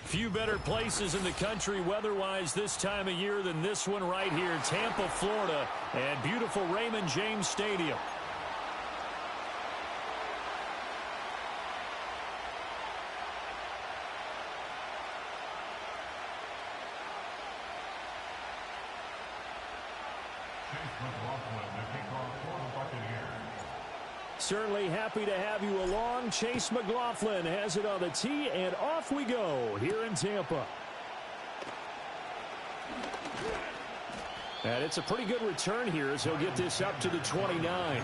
Few better places in the country weather-wise this time of year than this one right here, Tampa, Florida, and beautiful Raymond James Stadium. Certainly happy to have you along. Chase McLaughlin has it on the tee, and off we go here in Tampa. And it's a pretty good return here as he'll get this up to the 29.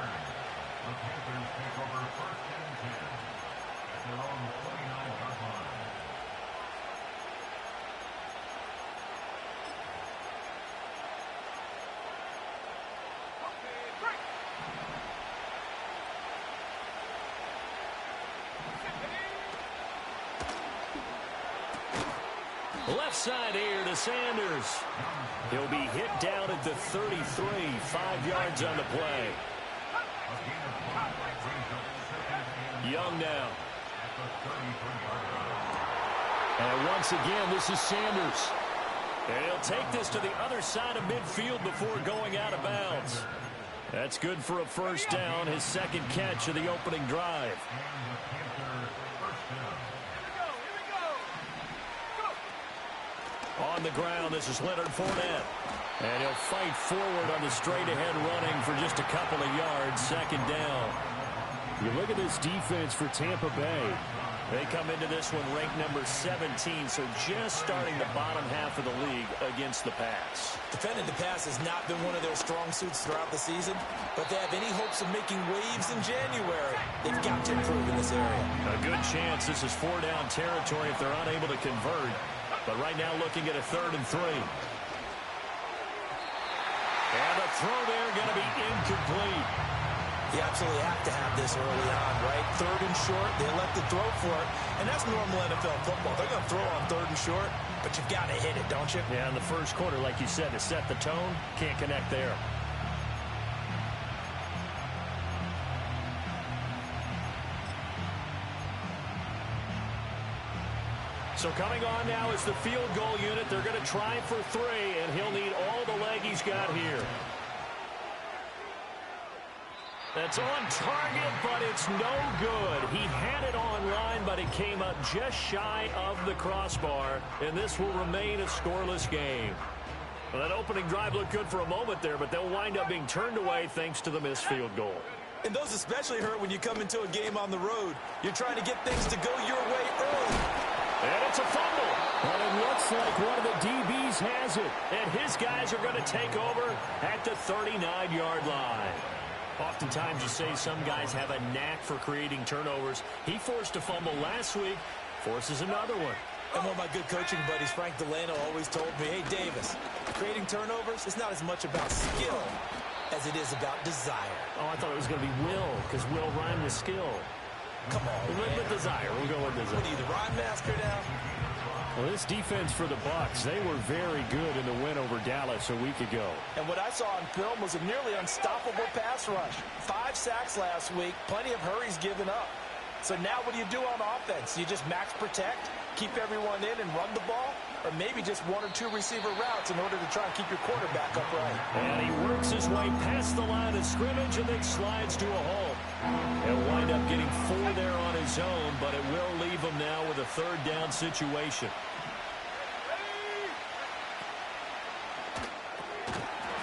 Left side air to Sanders. He'll be hit down at the 33, 5 yards on the play. Young now. And once again, this is Sanders. And he'll take this to the other side of midfield before going out of bounds. That's good for a first down, his second catch of the opening drive. On the ground, this is Leonard Fournette. And he'll fight forward on the straight-ahead running for just a couple of yards, second down. You look at this defense for Tampa Bay. They come into this one ranked number 17, so just starting the bottom half of the league against the pass. Defending the pass has not been one of their strong suits throughout the season, but they have any hopes of making waves in January. They've got to improve in this area. A good chance this is 4-down territory if they're unable to convert. But right now looking at a 3rd and 3. And the throw there going to be incomplete. You absolutely have to have this early on, right? 3rd and short, they elected throw for it. And that's normal NFL football. They're going to throw on 3rd and short, but you've got to hit it, don't you? Yeah, in the first quarter, like you said, to set the tone, can't connect there. So coming on now is the field goal unit. They're going to try for 3, and he'll need all the leg he's got here. That's on target, but it's no good. He had it online, but it came up just shy of the crossbar, and this will remain a scoreless game. Well, that opening drive looked good for a moment there, but they'll wind up being turned away thanks to the missed field goal. And those especially hurt when you come into a game on the road. You're trying to get things to go your way early. And it's a fumble. And it looks like one of the DBs has it. And his guys are going to take over at the 39-yard line. Oftentimes you say some guys have a knack for creating turnovers. He forced a fumble last week, forces another one. And one of my good coaching buddies, Frank Delano, always told me, hey, Davis, creating turnovers is not as much about skill as it is about desire. Oh, I thought it was going to be will, because will rhyme with skill. Come on, man. With desire. We'll go with desire. What are you, the rhyme master now? Well, this defense for the Bucs, they were very good in the win over Dallas a week ago. And what I saw on film was a nearly unstoppable pass rush. 5 sacks last week, plenty of hurries given up. So now what do you do on offense? You just max protect, keep everyone in and run the ball? Or maybe just 1 or 2 receiver routes in order to try and keep your quarterback upright. And he works his way past the line of scrimmage and then slides to a hole. He'll wind up getting 4 there on his own, but it will leave him now with a 3rd down situation.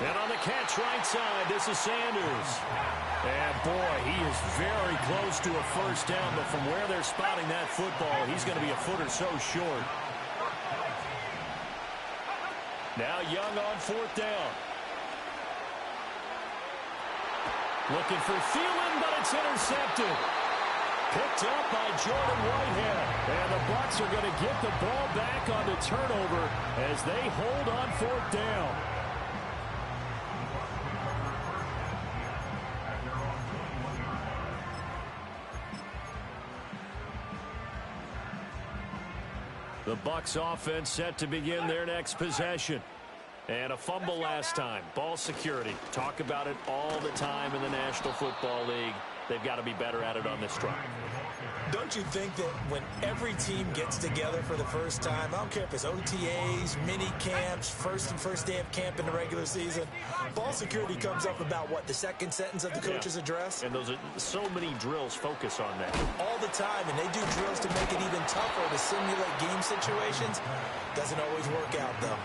And on the catch right side, this is Sanders. And boy, he is very close to a first down, but from where they're spotting that football, he's going to be a foot or so short. Now Young on 4th down. Looking for Thielen, but it's intercepted. Picked up by Jordan Whitehead. And the Bucs are going to get the ball back on the turnover as they hold on 4th down. The Bucs offense set to begin their next possession. And a fumble last time. Ball security. Talk about it all the time in the National Football League. They've got to be better at it on this drive. Don't you think that when every team gets together for the first time, I don't care if it's OTAs, mini camps, first day of camp in the regular season, ball security comes up about, what, the second sentence of the coach's address? And those are so many drills focus on that. All the time, and they do drills to make it even tougher to simulate game situations. Doesn't always work out, though.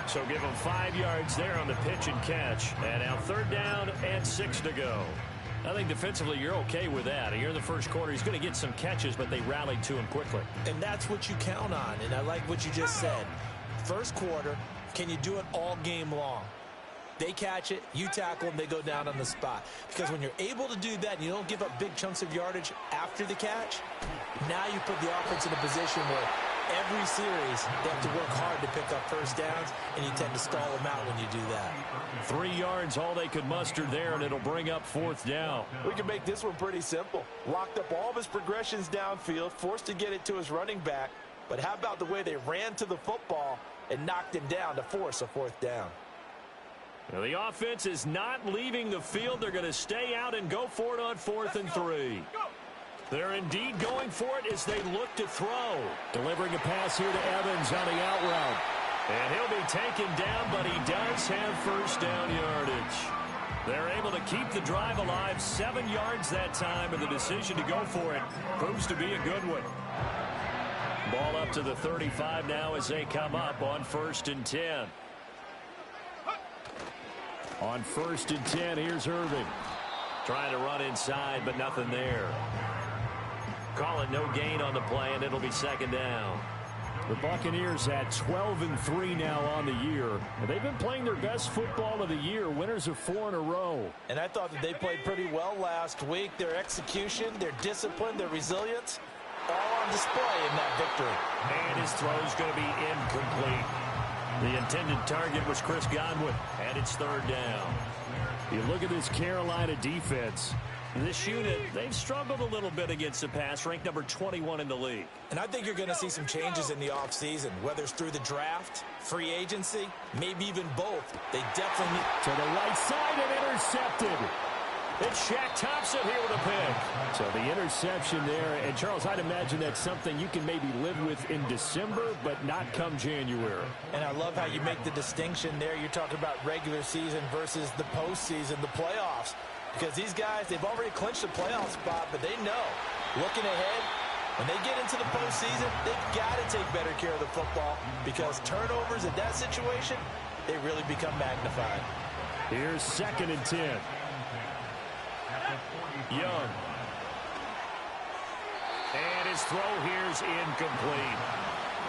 So give them 5 yards there on the pitch and catch. And now 3rd down and 6 to go. I think defensively you're okay with that. Here in the first quarter, he's going to get some catches, but they rallied to him quickly. And that's what you count on, and I like what you just said. First quarter, can you do it all game long? They catch it, you tackle them, they go down on the spot. Because when you're able to do that and you don't give up big chunks of yardage after the catch, now you put the offense in a position where every series they have to work hard to pick up first downs, and you tend to stall them out when you do that. 3 yards, all they could muster there, and it'll bring up 4th down. We can make this one pretty simple. Locked up all of his progressions downfield, forced to get it to his running back. But how about the way they ran to the football and knocked him down to force a 4th down? Now the offense is not leaving the field. They're going to stay out and go for it on 4th and 3. They're indeed going for it as they look to throw. Delivering a pass here to Evans on the out route. And he'll be taken down, but he does have first down yardage. They're able to keep the drive alive, 7 yards that time, and the decision to go for it proves to be a good one. Ball up to the 35 now as they come up on 1st and 10. On 1st and 10, here's Irving. Trying to run inside, but nothing there. Call it no gain on the play, and it'll be 2nd down. The Buccaneers at 12-3 now on the year. They've been playing their best football of the year. Winners of 4 in a row. And I thought that they played pretty well last week. Their execution, their discipline, their resilience, all on display in that victory. And his throw's going to be incomplete. The intended target was Chris Godwin, and it's 3rd down. You look at this Carolina defense. This unit, they've struggled a little bit against the pass, ranked number 21 in the league. And I think you're going to see some changes in the offseason, whether it's through the draft, free agency, maybe even both. They definitely need... To the right side and intercepted. It's Shaq Thompson here with a pick. So the interception there, and Charles, I'd imagine that's something you can maybe live with in December, but not come January. And I love how you make the distinction there. You're talking about regular season versus the postseason, the playoffs. Because these guys, they've already clinched a playoff spot, but they know, looking ahead, when they get into the postseason, they've got to take better care of the football because turnovers in that situation, they really become magnified. Here's 2nd and 10. Young. And his throw here's incomplete.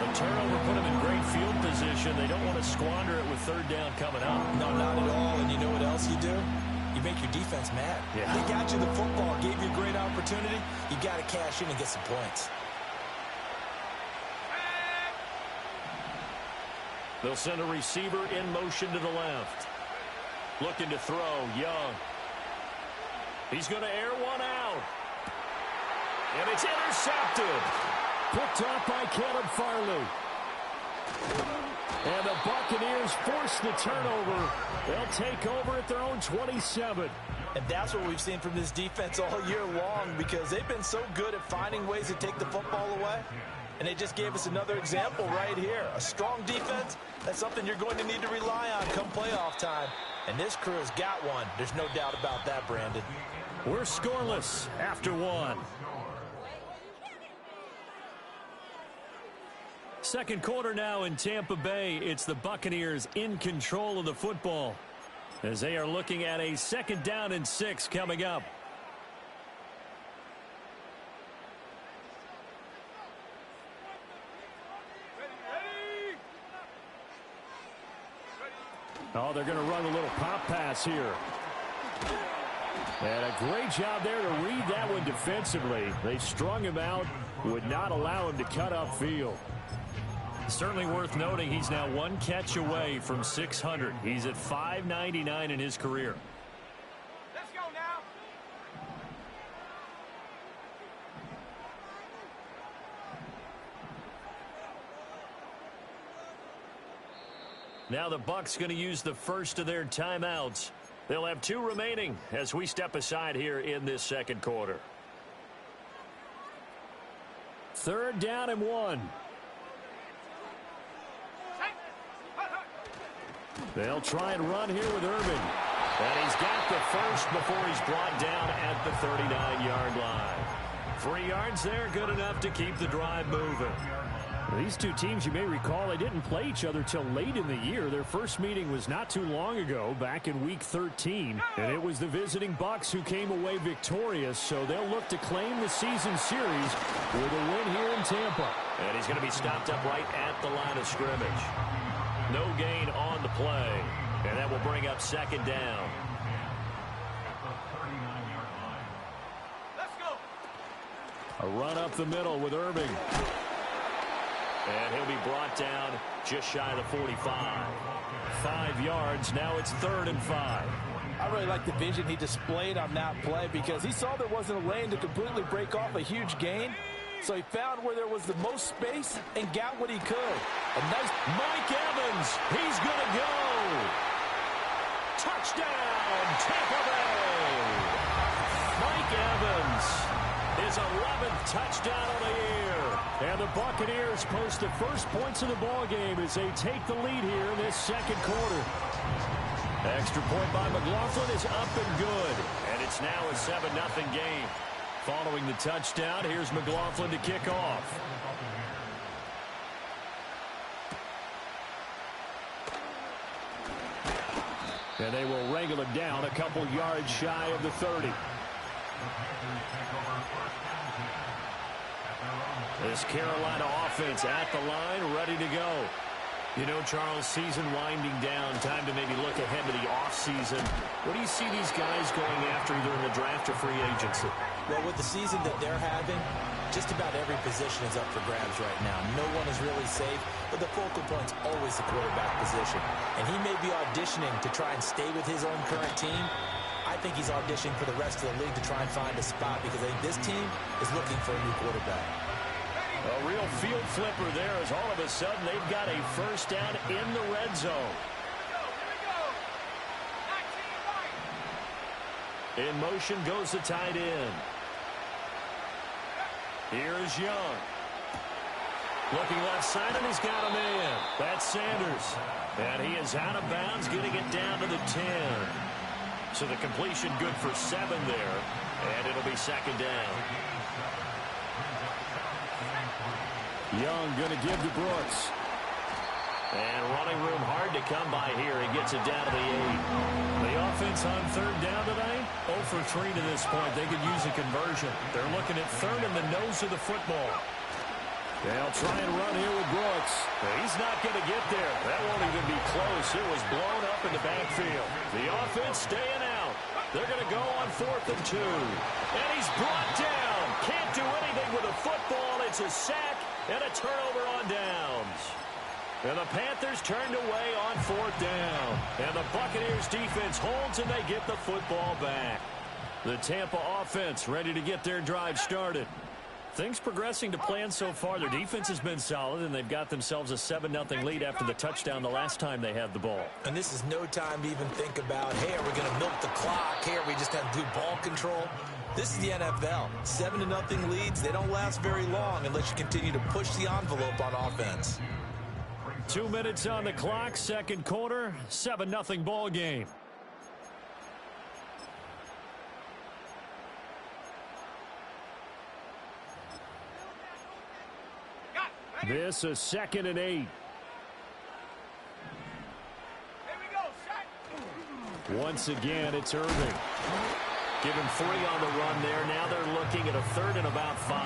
The turnover put him in great field position. They don't want to squander it with 3rd down coming up. No, not at all. And you know what else you do? You make your defense mad. Yeah. They got you the football, gave you a great opportunity. You got to cash in and get some points. They'll send a receiver in motion to the left. Looking to throw, Young. He's going to air one out. And it's intercepted. Picked off by Caleb Farley. And the Buccaneers force the turnover. They'll take over at their own 27. And that's what we've seen from this defense all year long because they've been so good at finding ways to take the football away. And they just gave us another example right here. A strong defense, that's something you're going to need to rely on come playoff time. And this crew has got one. There's no doubt about that, Brandon. We're scoreless after 1. Second quarter now in Tampa Bay. It's the Buccaneers in control of the football as they are looking at a 2nd down and 6 coming up. Oh, they're going to run a little pop pass here. And a great job there to read that one defensively. They strung him out, would not allow him to cut upfield. Certainly worth noting he's now 1 catch away from 600. He's at 599 in his career. Let's go now. Now the Bucs going to use the first of their timeouts. They'll have 2 remaining as we step aside here in this second quarter. 3rd down and 1. They'll try and run here with Irving. And he's got the first before he's brought down at the 39-yard line. 3 yards there, good enough to keep the drive moving. These two teams, you may recall, they didn't play each other till late in the year. Their first meeting was not too long ago, back in Week 13. And it was the visiting Bucs who came away victorious, so they'll look to claim the season series with a win here in Tampa. And he's going to be stopped up right at the line of scrimmage. No gain on the play. And that will bring up 2nd down. A run up the middle with Irving. And he'll be brought down just shy of the 45. 5 yards. Now it's 3rd and 5. I really like the vision he displayed on that play because he saw there wasn't a lane to completely break off a huge gain. So he found where there was the most space and got what he could. A nice Mike Evans. He's going to go. Touchdown, Tampa Bay. Mike Evans. His 11th touchdown of the year. And the Buccaneers post the first points of the ball game as they take the lead here in this 2nd quarter. Extra point by McLaughlin is up and good. And it's now a 7-0 game. Following the touchdown, here's McLaughlin to kick off. And they will wrangle it down a couple yards shy of the 30. This Carolina offense at the line, ready to go. You know, Charles, season winding down, time to maybe look ahead to the offseason. What do you see these guys going after either in the draft or free agency? Well, with the season that they're having, just about every position is up for grabs right now. No one is really safe, but the focal point's always the quarterback position. And he may be auditioning to try and stay with his own current team. I think he's auditioning for the rest of the league to try and find a spot because I think this team is looking for a new quarterback. A real field flipper there as all of a sudden they've got a first down in the red zone. In motion goes the tight end. Here's Young. Looking left side, and he's got a man. That's Sanders. And he is out of bounds, getting it down to the 10. So the completion good for 7 there. And it'll be 2nd down. Young going to give to Brooks. And running room hard to come by here. He gets it down to the 8. The offense on 3rd down today, 0 for 3 to this point. They could use a conversion. They're looking at 3rd in the nose of the football. They'll try and run here with Brooks. He's not going to get there. That won't even be close. It was blown up in the backfield. The offense staying out. They're going to go on 4th and 2. And he's brought down. Can't do anything with a football. It's a sack and a turnover on downs. And the Panthers turned away on 4th down. And the Buccaneers defense holds and they get the football back. The Tampa offense ready to get their drive started. Things progressing to plan so far. Their defense has been solid, and they've got themselves a 7-0 lead after the touchdown the last time they had the ball. And this is no time to even think about, hey, are we going to milk the clock? Hey, are we just going to do ball control? This is the NFL. 7-0 leads, they don't last very long unless you continue to push the envelope on offense. 2 minutes on the clock, 2nd quarter, 7-0 ball game. This is 2nd and 8. Once again, it's Irving. Give him 3 on the run there. Now they're looking at a 3rd and about 5.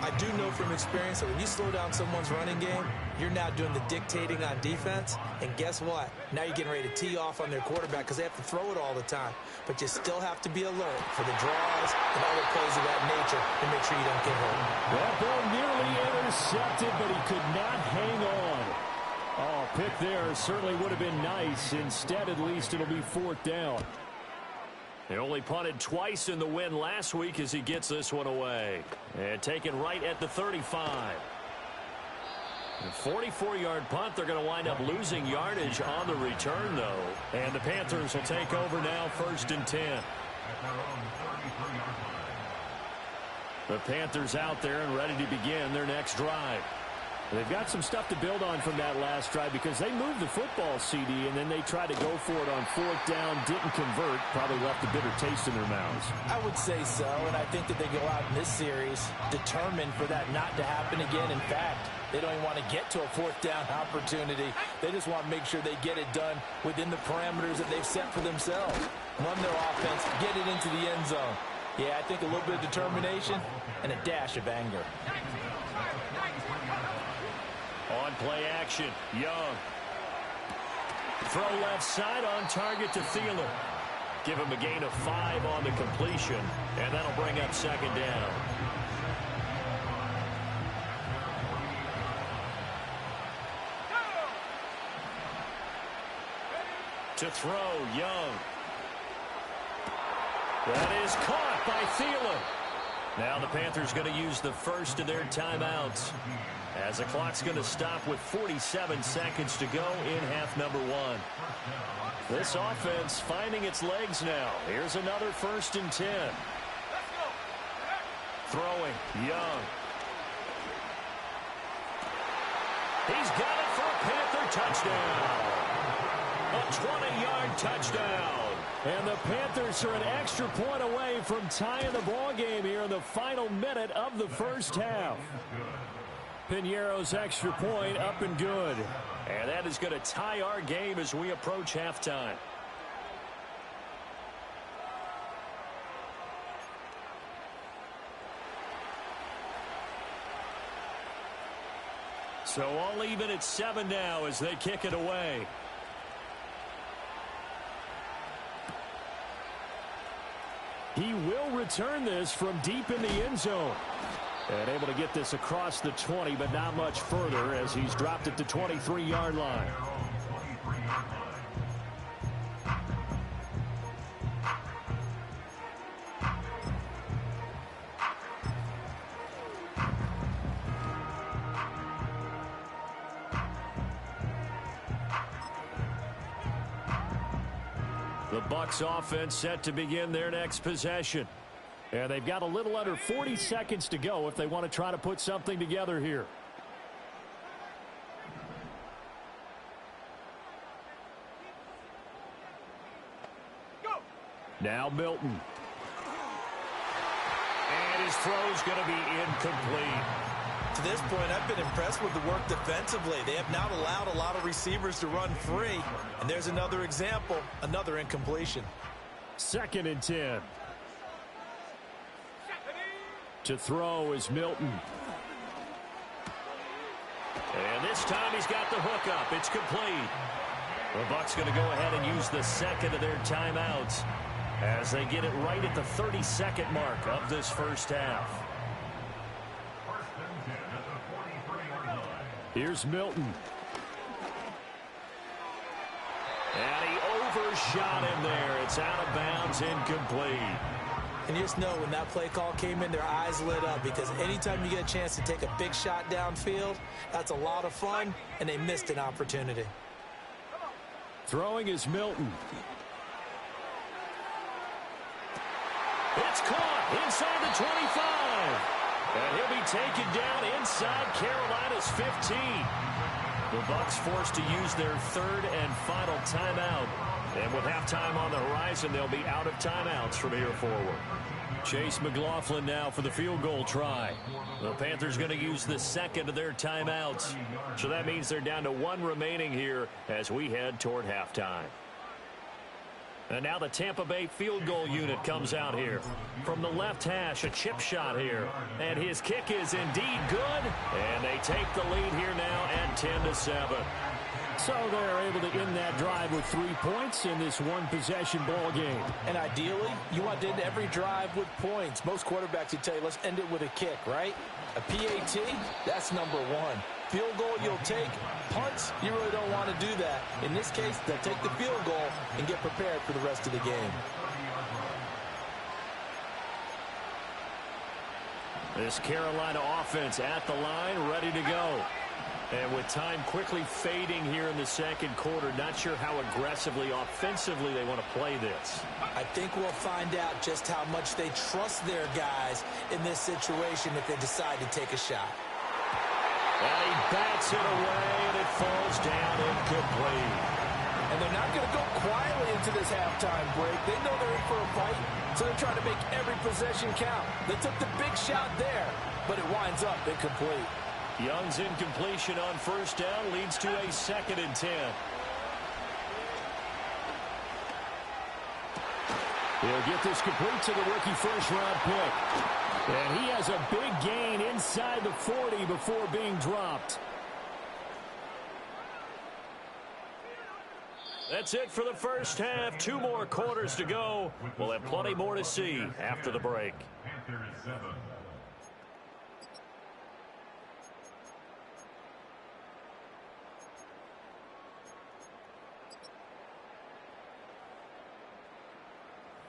I do know from experience that when you slow down someone's running game, you're now doing the dictating on defense. And guess what? Now you're getting ready to tee off on their quarterback because they have to throw it all the time. But you still have to be alert for the draws and other plays of that nature to make sure you don't get hurt. That ball nearly intercepted, but he could not hang on. Oh, pick there certainly would have been nice. Instead, at least, it'll be 4th down. They only punted twice in the win last week as he gets this one away. And taken right at the 35. A 44-yard punt. They're going to wind up losing yardage on the return, though. And the Panthers will take over now, 1st and 10. The Panthers out there and ready to begin their next drive. They've got some stuff to build on from that last drive because they moved the football, CD, and then they tried to go for it on fourth down, didn't convert, probably left a bitter taste in their mouths. I would say so, and I think that they go out in this series determined for that not to happen again. In fact, they don't even want to get to a fourth down opportunity. They just want to make sure they get it done within the parameters that they've set for themselves. Run their offense, get it into the end zone. Yeah, I think a little bit of determination and a dash of anger. On play action, Young. Throw left side on target to Thielen. Give him a gain of 5 on the completion, and that'll bring up second down. To throw, Young. That is caught by Thielen. Now the Panthers going to use the first of their timeouts, as the clock's going to stop with 47 seconds to go in half number 1. This offense finding its legs now. Here's another 1st and 10. Throwing, Young. He's got it for a Panther touchdown. A 20-yard touchdown. And the Panthers are an extra point away from tying the ball game here in the final minute of the first half. Piñeiro's extra point up and good. And that is going to tie our game as we approach halftime. So all even at 7 now as they kick it away. He will return this from deep in the end zone. And able to get this across the 20, but not much further as he's dropped it to 23-yard line. The Bucs offense set to begin their next possession. And they've got a little under 40 seconds to go if they want to try to put something together here. Go. Now Milton. And his throw's going to be incomplete. To this point, I've been impressed with the work defensively. They have not allowed a lot of receivers to run free. And there's another example, another incompletion. 2nd and 10. To throw is Milton. And this time he's got the hook up. It's complete. The Bucs going to go ahead and use the second of their timeouts as they get it right at the 30-second mark of this first half. Here's Milton. And he overshot him there. It's out of bounds, incomplete. And you just know when that play call came in, their eyes lit up, because anytime you get a chance to take a big shot downfield, that's a lot of fun, and they missed an opportunity. Throwing is Milton. It's caught inside the 25. And he'll be taken down inside Carolina's 15. The Bucs forced to use their 3rd and final timeout. And with halftime on the horizon, they'll be out of timeouts from here forward. Chase McLaughlin now for the field goal try. The Panthers going to use the second of their timeouts. So that means they're down to 1 remaining here as we head toward halftime. And now the Tampa Bay field goal unit comes out here. From the left hash, a chip shot here. And his kick is indeed good. And they take the lead here now at 10-7. So they're able to end that drive with 3 points in this one-possession ball game. And ideally, you want to end every drive with points. Most quarterbacks would tell you, let's end it with a kick, right? A PAT, that's number 1. Field goal you'll take. Punts, you really don't want to do that. In this case, they'll take the field goal and get prepared for the rest of the game. This Carolina offense at the line, ready to go. And with time quickly fading here in the second quarter, not sure how aggressively, offensively they want to play this. I think we'll find out just how much they trust their guys in this situation if they decide to take a shot. And he bats it away, and it falls down incomplete. And they're not going to go quietly into this halftime break. They know they're in for a fight, so they're trying to make every possession count. They took the big shot there, but it winds up incomplete. Young's incompletion on first down leads to a 2nd and 10. He'll get this complete to the rookie first-round pick. And he has a big gain inside the 40 before being dropped. That's it for the first half. 2 more quarters to go. We'll have plenty more to see after the break.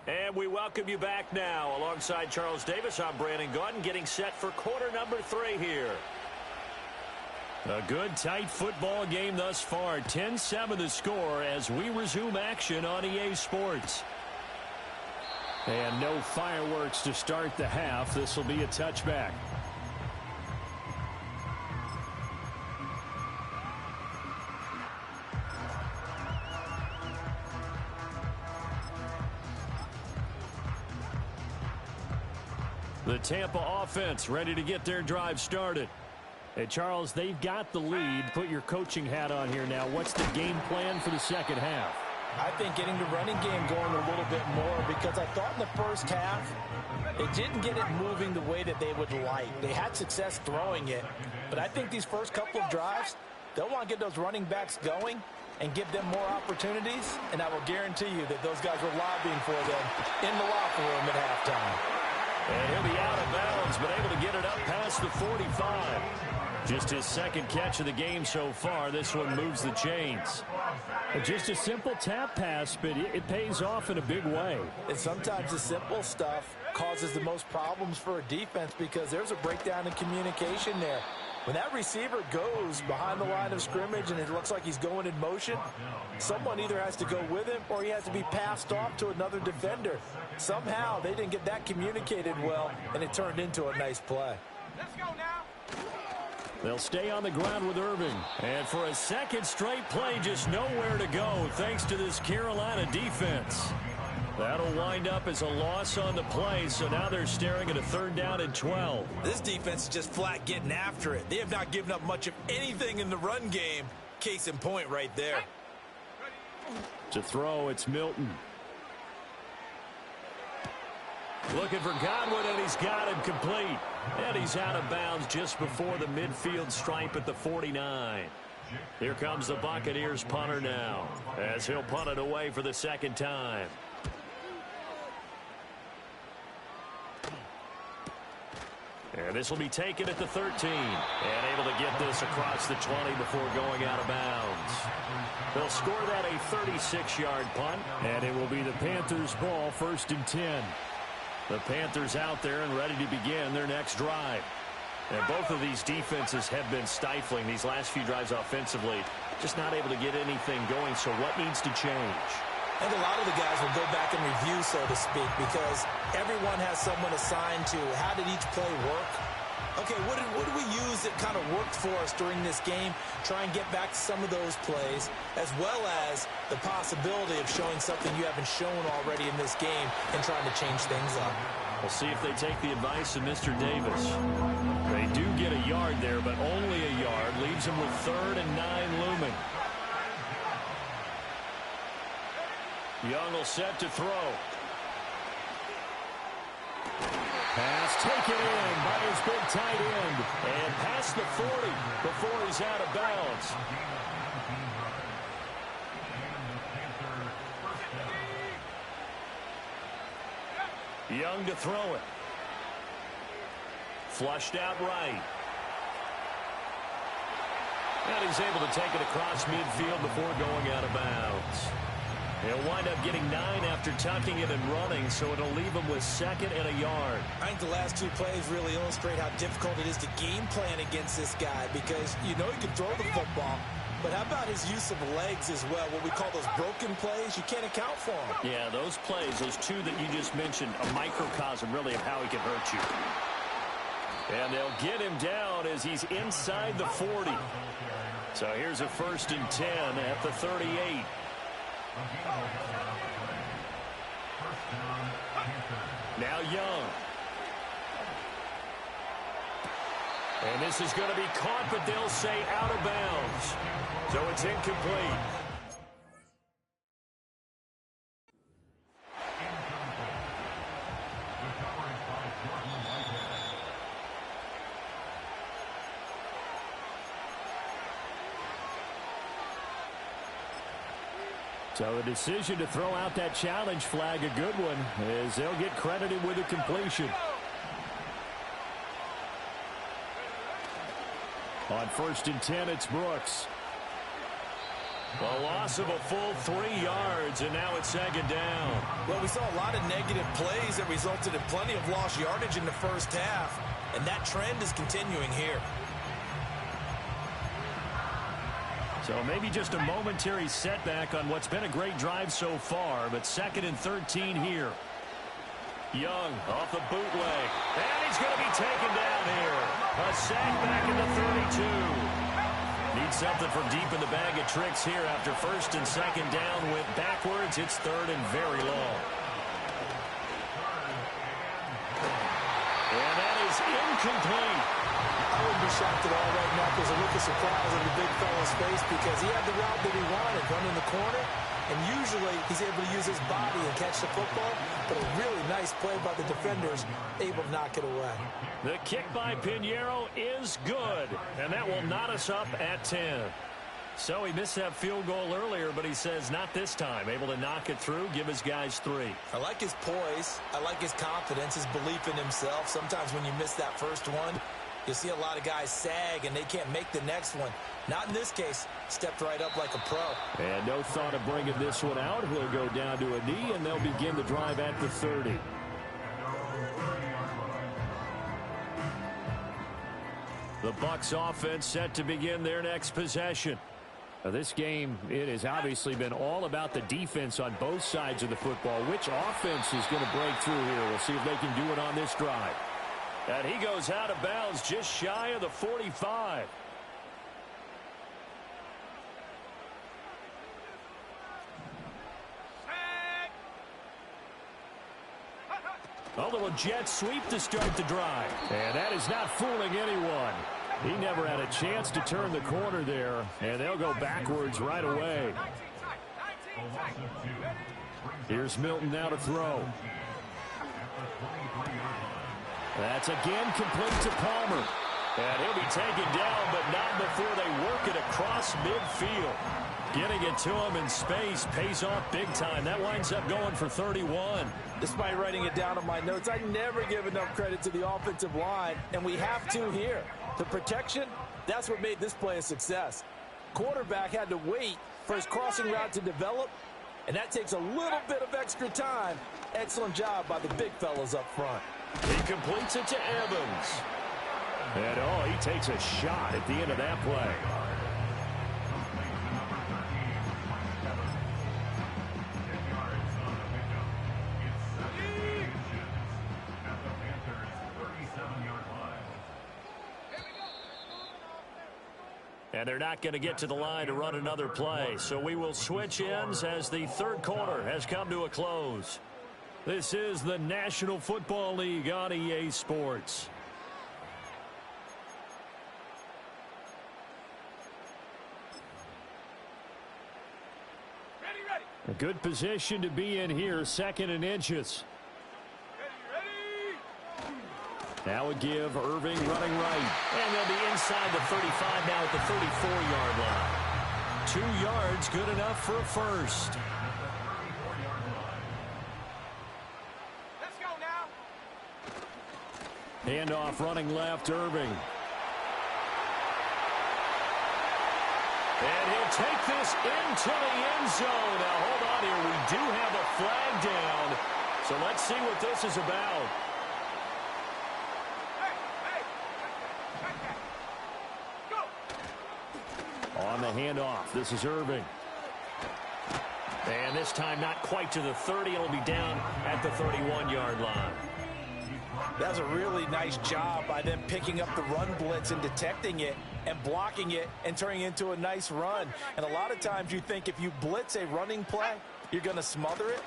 And we welcome you back now. Alongside Charles Davis, I'm Brandon Gaudin, getting set for quarter number 3 here. A good, tight football game thus far. 10-7 the score as we resume action on EA Sports. And no fireworks to start the half. This will be a touchback. The Tampa offense ready to get their drive started. Hey, Charles, they've got the lead. Put your coaching hat on here now. What's the game plan for the second half? I think getting the running game going a little bit more, because I thought in the first half they didn't get it moving the way that they would like. They had success throwing it, but I think these first couple of drives, they'll want to get those running backs going and give them more opportunities, and I will guarantee you that those guys were lobbying for them in the locker room at halftime. And he'll be out of bounds, but able to get it up past the 45. Just his 2nd catch of the game so far. This one moves the chains. Just a simple tap pass, but it pays off in a big way. And sometimes the simple stuff causes the most problems for a defense because there's a breakdown in communication there. When that receiver goes behind the line of scrimmage and it looks like he's going in motion, someone either has to go with him or he has to be passed off to another defender. Somehow they didn't get that communicated well, and it turned into a nice play. Let's go now. They'll stay on the ground with Irving. And for a 2nd straight play, just nowhere to go thanks to this Carolina defense. That'll wind up as a loss on the play, so now they're staring at a 3rd down and 12. This defense is just flat getting after it. They have not given up much of anything in the run game. Case in point right there. To throw, it's Milton. Looking for Godwin, and he's got him complete. And he's out of bounds just before the midfield stripe at the 49. Here comes the Buccaneers punter now, as he'll punt it away for the 2nd time. And this will be taken at the 13. And able to get this across the 20 before going out of bounds. They'll score that a 36-yard punt. And it will be the Panthers' ball, 1st and 10. The Panthers out there and ready to begin their next drive. And both of these defenses have been stifling these last few drives offensively. Just not able to get anything going, so what needs to change? I think a lot of the guys will go back and review, so to speak, because everyone has someone assigned to how did each play work. Okay, what did we use that kind of worked for us during this game? Try and get back to some of those plays, as well as the possibility of showing something you haven't shown already in this game and trying to change things up. We'll see if they take the advice of Mr. Davis. They do get a yard there, but only a yard. Leaves them with 3rd and 9 looming. Young will set to throw. Pass taken in by his big tight end. And past the 40 before he's out of bounds. Young to throw it. Flushed out right. And he's able to take it across midfield before going out of bounds. He'll wind up getting 9 after tucking it and running, so it'll leave him with 2nd and a yard. I think the last 2 plays really illustrate how difficult it is to game plan against this guy because you know he can throw the football, but how about his use of legs as well? What we call those broken plays, you can't account for them. Yeah, those plays, those 2 that you just mentioned, a microcosm really of how he can hurt you. And they'll get him down as he's inside the 40. So here's a 1st and 10 at the 38. Now Young. And this is going to be caught, but they'll say out of bounds. So it's incomplete. So the decision to throw out that challenge flag, a good one, as they'll get credited with a completion. On 1st and 10, it's Brooks. A loss of a full 3 yards, and now it's 2nd down. Well, we saw a lot of negative plays that resulted in plenty of lost yardage in the first half, and that trend is continuing here. So maybe just a momentary setback on what's been a great drive so far, but 2nd and 13 here. Young off the bootleg, and he's going to be taken down here. A sack back in the 32. Needs something from deep in the bag of tricks here after 1st and 2nd down. Went backwards. It's 3rd and very long. And that is incomplete. I wouldn't be shocked at all right now if there's a look of surprise on the big fella's face because he had the route that he wanted, running the corner, and usually he's able to use his body and catch the football, but a really nice play by the defenders, able to knock it away. The kick by Pinheiro is good, and that will knot us up at 10. So he missed that field goal earlier, but he says not this time. Able to knock it through, give his guys 3. I like his poise. I like his confidence, his belief in himself. Sometimes when you miss that first one, you'll see a lot of guys sag, and they can't make the next one. Not in this case. Stepped right up like a pro. And no thought of bringing this one out. He'll go down to a knee, and they'll begin the drive at the 30. The Bucs offense set to begin their next possession. Now, this game, it has obviously been all about the defense on both sides of the football. Which offense is going to break through here? We'll see if they can do it on this drive. And he goes out of bounds just shy of the 45. A little jet sweep to start the drive. And that is not fooling anyone. He never had a chance to turn the corner there, and they'll go backwards right away. Here's Milton now to throw. That's again complete to Palmer. And he'll be taken down, but not before they work it across midfield. Getting it to him in space pays off big time. That winds up going for 31. Despite writing it down on my notes, I never give enough credit to the offensive line, and we have to here. The protection, that's what made this play a success. Quarterback had to wait for his crossing route to develop, and that takes a little bit of extra time. Excellent job by the big fellas up front. He completes it to Evans. And, oh, he takes a shot at the end of that play. And they're not going to get to the line to run another play. So we will switch ends as the third quarter has come to a close. This is the National Football League on EA Sports. A good position to be in here, 2nd and inches. Now a give, Irving running right. And they'll be inside the 35 now at the 34-yard line. 2 yards, good enough for a first. Let's go now. Handoff running left, Irving. And he'll take this into the end zone. Now, hold on here. We do have a flag down. So let's see what this is about. On the handoff, this is Irving. And this time not quite to the 30. It'll be down at the 31-yard line. That's a really nice job by them picking up the run blitz and detecting it and blocking it and turning it into a nice run. And a lot of times you think if you blitz a running play, you're going to smother it.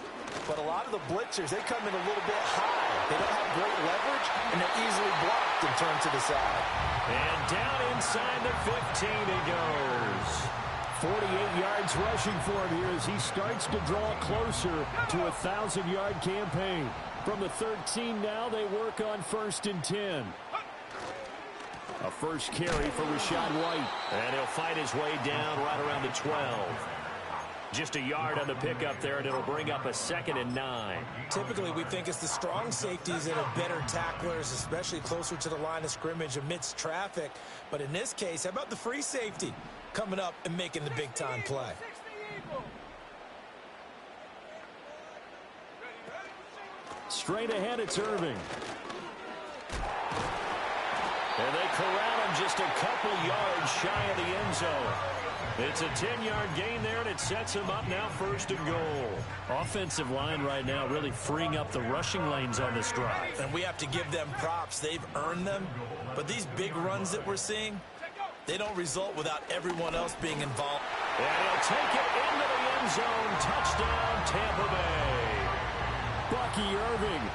But a lot of the blitzers, they come in a little bit high. They don't have great leverage, and they're easily blocked and turned to the side. And down inside the 15 he goes. 48 yards rushing for him here as he starts to draw closer to a 1,000-yard campaign. From the 13 now, they work on 1st and 10. A first carry for Rachaad White. And he'll fight his way down right around the 12. Just a yard on the pickup there, and it'll bring up a 2nd and 9. Typically, we think it's the strong safeties that are better tacklers, especially closer to the line of scrimmage amidst traffic. But in this case, how about the free safety coming up and making the big-time play? Straight ahead, it's Irving. And they corral him just a couple yards shy of the end zone. It's a 10-yard gain there, and it sets him up now 1st and goal. Offensive line right now really freeing up the rushing lanes on this drive. And we have to give them props. They've earned them. But these big runs that we're seeing, they don't result without everyone else being involved. And he'll take it into the end zone. Touchdown, Tampa Bay. Bucky Irving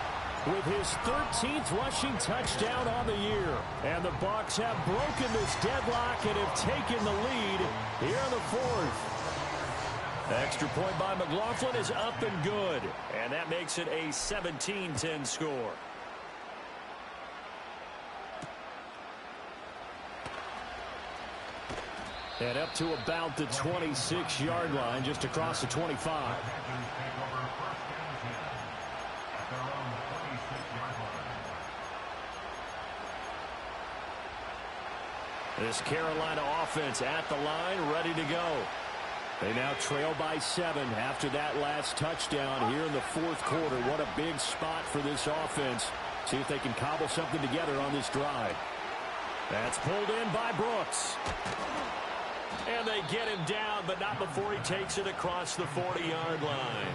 with his 13th rushing touchdown on the year. And the Bucs have broken this deadlock and have taken the lead here in the 4th. The extra point by McLaughlin is up and good. And that makes it a 17-10 score. And up to about the 26-yard line, just across the 25. This Carolina offense at the line, ready to go. They now trail by 7 after that last touchdown here in the 4th quarter. What a big spot for this offense. See if they can cobble something together on this drive. That's pulled in by Brooks. And they get him down, but not before he takes it across the 40-yard line.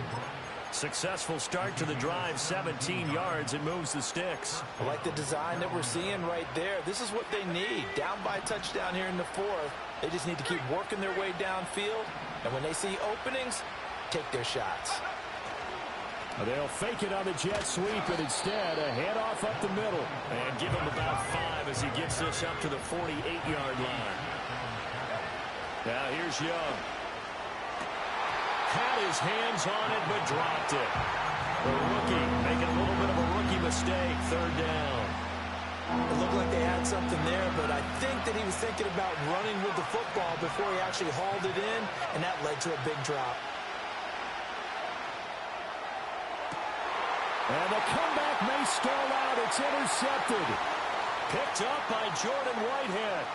Successful start to the drive, 17 yards, and moves the sticks. I like the design that we're seeing right there. This is what they need. Down by a touchdown here in the 4th. They just need to keep working their way downfield. And when they see openings, take their shots. They'll fake it on the jet sweep, and instead a handoff up the middle. And give him about 5 as he gets this up to the 48-yard line. Now here's Young. Had his hands on it, but dropped it. The rookie making a little bit of a rookie mistake, 3rd down. It looked like they had something there, but I think that he was thinking about running with the football before he actually hauled it in, and that led to a big drop. And the comeback may stall out. It's intercepted. Picked up by Jordan Whitehead.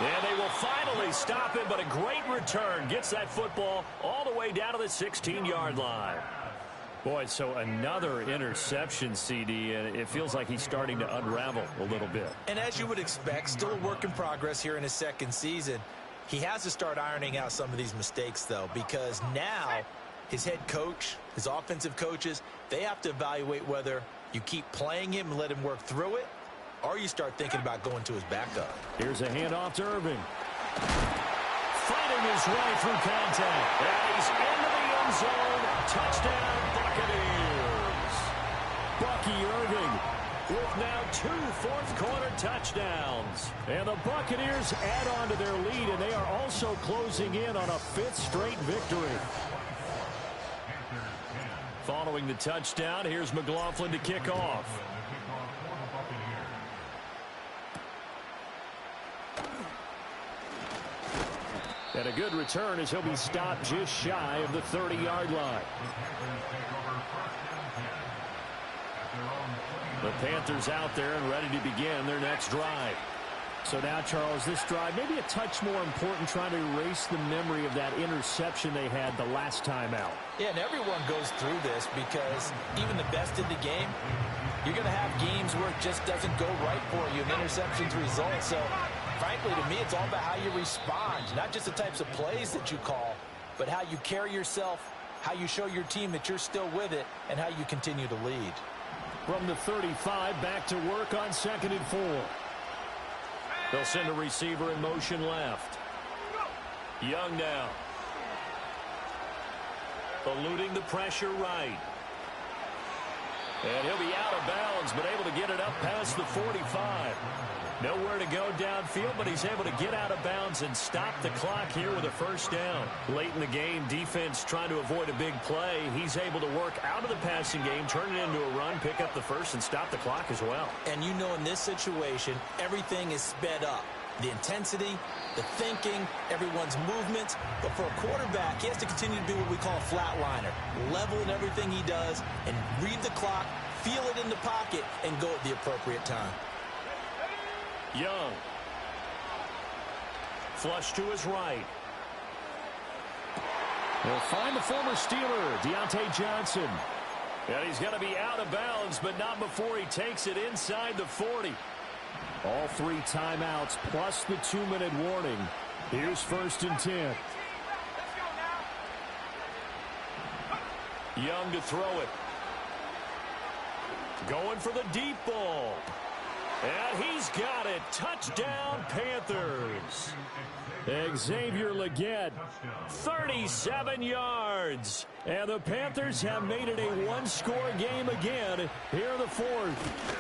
And they will finally stop him, but a great return. Gets that football all the way down to the 16-yard line. Boy, so another interception, CD, and it feels like he's starting to unravel a little bit. And as you would expect, still a work in progress here in his 2nd season. He has to start ironing out some of these mistakes, though, because now his head coach, his offensive coaches, they have to evaluate whether you keep playing him and let him work through it, or you start thinking about going to his backup. Here's a handoff to Irving. Fighting his way through contact. And he's into the end zone. Touchdown, Buccaneers. Bucky Irving with now 2 fourth-quarter touchdowns. And the Buccaneers add on to their lead, and they are also closing in on a 5th straight victory. Following the touchdown, here's McLaughlin to kick off. And a good return as he'll be stopped just shy of the 30-yard line. The Panthers out there and ready to begin their next drive. So now, Charles, this drive maybe a touch more important, trying to erase the memory of that interception they had the last time out. Yeah, and everyone goes through this because even the best in the game, you're going to have games where it just doesn't go right for you, and interceptions result. So, frankly, to me, it's all about how you respond, not just the types of plays that you call, but how you carry yourself, how you show your team that you're still with it, and how you continue to lead. From the 35, back to work on 2nd and 4. They'll send a receiver in motion left. Young now. Eluding the pressure right. And he'll be out of bounds, but able to get it up past the 45. Nowhere to go downfield, but he's able to get out of bounds and stop the clock here with a first down. Late in the game, defense trying to avoid a big play. He's able to work out of the passing game, turn it into a run, pick up the first, and stop the clock as well. And you know in this situation, everything is sped up. The intensity, the thinking, everyone's movements. But for a quarterback, he has to continue to be what we call a flatliner. Level in everything he does and read the clock, feel it in the pocket, and go at the appropriate time. Young. Flush to his right. He'll find the former Steeler, Deontay Johnson. And he's going to be out of bounds, but not before he takes it inside the 40. All 3 timeouts plus the 2-minute warning. Here's 1st and 10. Young to throw it. Going for the deep ball. And he's got it. Touchdown, Panthers. Xavier Legette, 37 yards. And the Panthers have made it a one-score game again here in the 4th.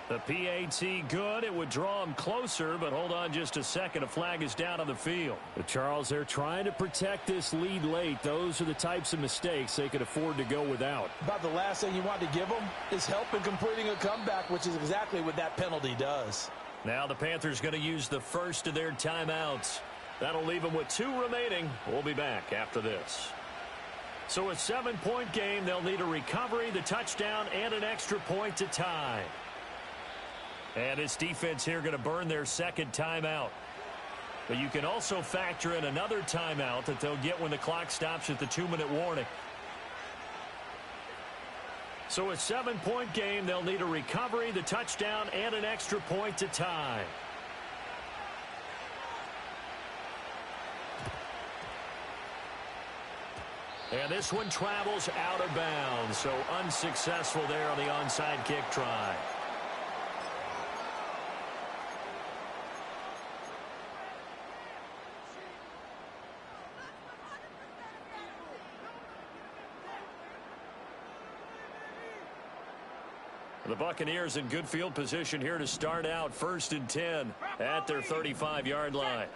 The PAT good. It would draw him closer, but hold on just a second. A flag is down on the field. But Charles, they're trying to protect this lead late. Those are the types of mistakes they could afford to go without. About the last thing you want to give them is help in completing a comeback, which is exactly what that penalty does. Now the Panthers going to use the first of their timeouts. That'll leave them with 2 remaining. We'll be back after this. So a 7-point game. They'll need a recovery, the touchdown, and an extra point to tie. And this defense here going to burn their 2nd timeout. But you can also factor in another timeout that they'll get when the clock stops at the 2-minute warning. So a 7-point game. They'll need a recovery, the touchdown, and an extra point to tie. And this one travels out of bounds. So unsuccessful there on the onside kick try. The Buccaneers in good field position here to start out. 1st and 10 at their 35-yard line.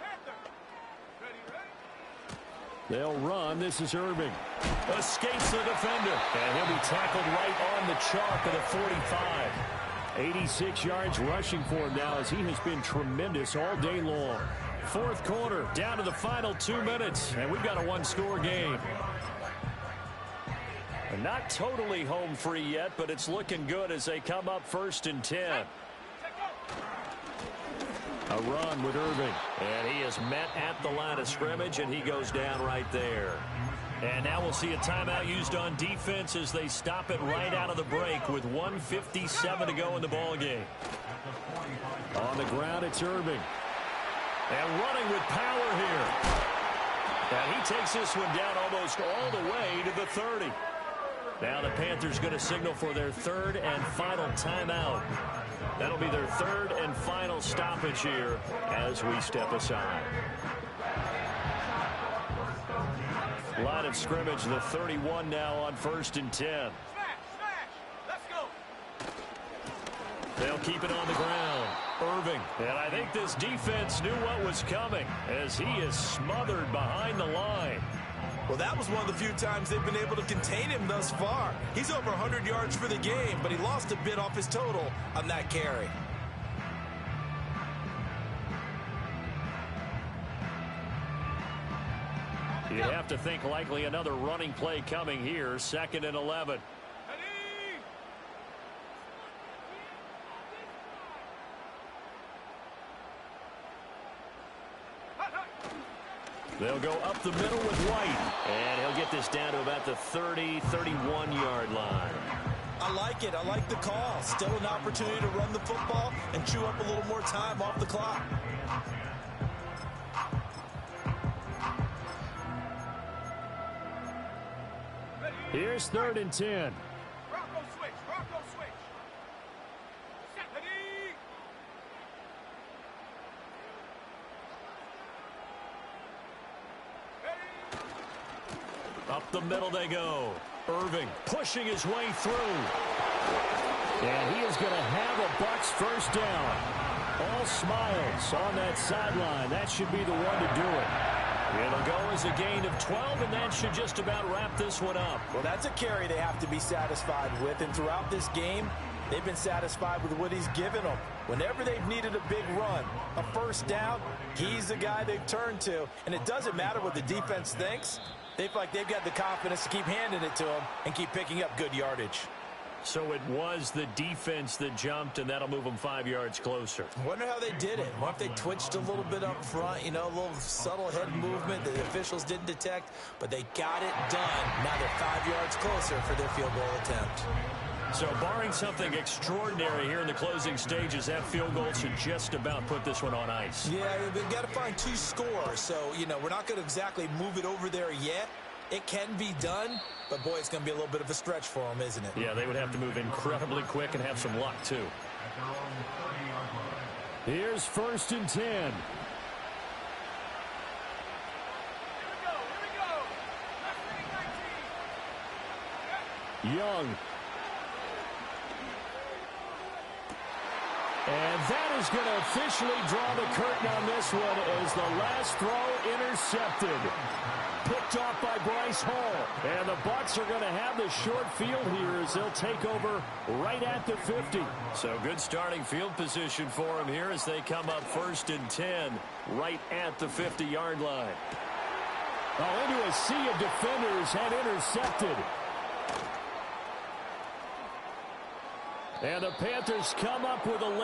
They'll run. This is Irving. Escapes the defender. And he'll be tackled right on the chalk of the 45. 86 yards rushing for him now as he has been tremendous all day long. 4th quarter, down to the final 2 minutes. And we've got a one-score game. Not totally home free yet, but it's looking good as they come up 1st and 10. A run with Irving. And he is met at the line of scrimmage, and he goes down right there. And now we'll see a timeout used on defense as they stop it right out of the break with 1:57 to go in the ballgame. On the ground, it's Irving. And running with power here. And he takes this one down almost all the way to the 30. Now the Panthers going to signal for their 3rd and final timeout. That'll be their 3rd and final stoppage here as we step aside. Line of scrimmage, the 31 now on 1st and 10. They'll keep it on the ground. Irving. And I think this defense knew what was coming as he is smothered behind the line. Well, that was one of the few times they've been able to contain him thus far. He's over 100 yards for the game, but he lost a bit off his total on that carry. You'd have to think likely another running play coming here. 2nd and 11. They'll go up the middle with White. And he'll get this down to about the 30, 31-yard line. I like it. I like the call. Still an opportunity to run the football and chew up a little more time off the clock. Here's 3rd and 10. Rocco switch. Rocco switch. Set. Ready. Up the middle they go. Irving pushing his way through. And he is going to have a Bucs first down. All smiles on that sideline. That should be the one to do it. It'll go as a gain of 12, and that should just about wrap this one up. Well, that's a carry they have to be satisfied with, and throughout this game, they've been satisfied with what he's given them. Whenever they've needed a big run, a first down, he's the guy they've turned to. And it doesn't matter what the defense thinks. They feel like they've got the confidence to keep handing it to him and keep picking up good yardage. So it was the defense that jumped, and that'll move them 5 yards closer. I wonder how they did it. What if they twitched a little bit up front, a little subtle head movement that the officials didn't detect, but they got it done. Now they're 5 yards closer for their field goal attempt. So barring something extraordinary here in the closing stages, that field goal should just about put this one on ice. Yeah, they've got to find 2 scores. So, we're not going to exactly move it over there yet. It can be done, but, boy, it's going to be a little bit of a stretch for them, isn't it? Yeah, they would have to move incredibly quick and have some luck, too. Here's 1st and 10. Here we go. Left wing 19. Young. And that is going to officially draw the curtain on this one as the last throw intercepted. Picked off by Bryce Hall. And the Bucs are going to have the short field here as they'll take over right at the 50. So good starting field position for them here as they come up 1st and 10 right at the 50-yard line. Oh, into a sea of defenders and intercepted. And the Panthers come up with a late